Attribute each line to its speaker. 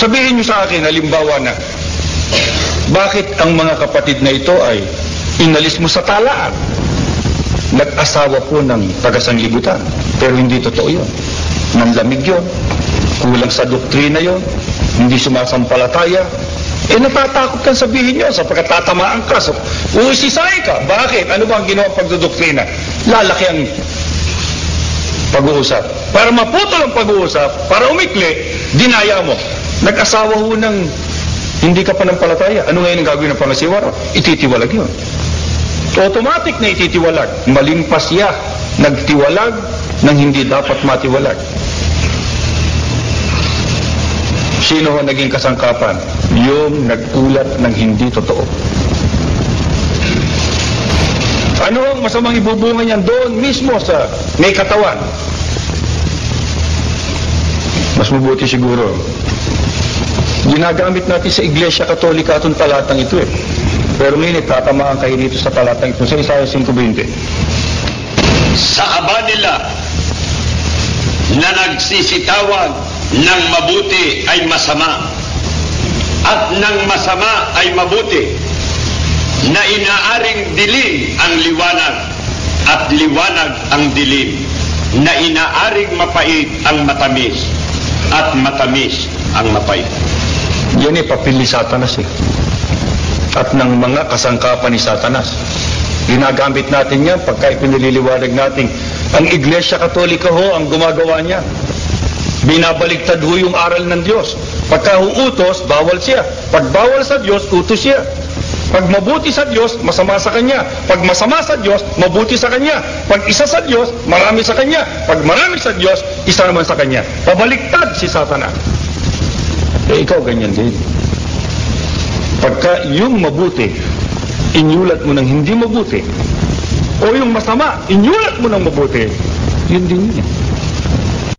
Speaker 1: Sabihin niyo sa akin, halimbawa na, bakit ang mga kapatid na ito ay inalis mo sa talaan? Nag-asawa po ng taga-sanglibutan. Pero hindi totoo yun. Nanlamig yun. Kulang sa doktrina yun. Hindi sumasampalataya. Natatakot kang sabihin nyo sapagkat tatamaan ka. So, uusisay ka. Bakit? Ano ba ang ginawa pagdodoktrina? Lalaki ang pag-uusap. Para maputol ang pag-uusap, para umikli, dinaya mo. Nag-asawa ho ng hindi ka panampalataya. Ano ngayon ang gagawin ng pangasiwara? Ititiwalag yun. Automatic na ititiwalag. Malimpas siya. Nagtiwalag ng hindi dapat matiwalag. Sino ang naging kasangkapan? Yung nag-ulat ng hindi totoo. Ano ang masamang ibubunga niyan doon mismo sa may katawan? Mas mabuti siguro. Ginagamit natin sa Iglesia Katolika itong talatang ito eh. Pero ngunit tatamaan kayo dito sa talatang ito sa Isaiah 5:20.
Speaker 2: Sa aba nila na nagsisitawag ng mabuti ay masama at ng masama ay mabuti, na inaaring dilim ang liwanag at liwanag ang dilim, na inaaring mapait ang matamis at matamis ang mapait.
Speaker 1: Yan eh, papel ni Satanas eh. At ng mga kasangkapan ni Satanas. Ginagamit natin yan pagka ipinililiwanag natin. Ang Iglesia Katolika ho ang gumagawa niya. Binabaliktad ho yung aral ng Diyos. Pagka utos, bawal siya. Pag bawal sa Diyos, utos siya. Pag mabuti sa Diyos, masama sa Kanya. Pag masama sa Diyos, mabuti sa Kanya. Pag isa sa Diyos, marami sa Kanya. Pag marami sa Diyos, isa naman sa Kanya. Pabaliktad si Satanas. Ikaw ganyan din. Pagka yung mabuti, inyulat mo ng hindi mabuti, o yung masama, inyulat mo ng mabuti, yun din yun.